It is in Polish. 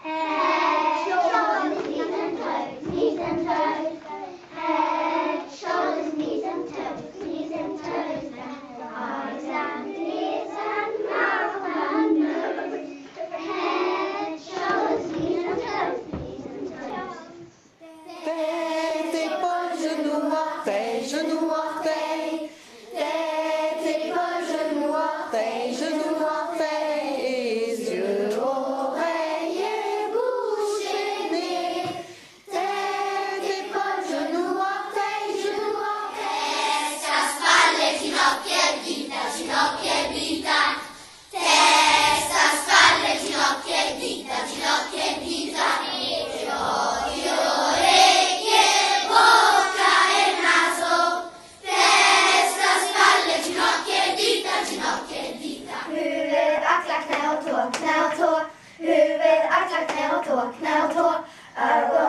Head, shoulders, knees and toes, knees and toes. Head, shoulders, knees and toes, knees and toes. Eyes and ears and mouth and nose. Head, shoulders, knees and toes, knees and toes. Tête, épaules, genoux, orteils. Tête, épaules, genoux, orteils. Yeux, oreilles et bouche et nez. Tête, épaules, genoux, orteils. Testa, spalle, ginocchia e dita, ginocchia e dita. Testa, spalle, ginocchia e dita, ginocchia e dita. Occhio, orecchie, bocca e naso. Testa, spalle, ginocchia e dita, ginocchia e dita. Huvud, axlar, knä och tå, knä och tå. Huvud, axlar, knä och tå, knä och tå. Ögon,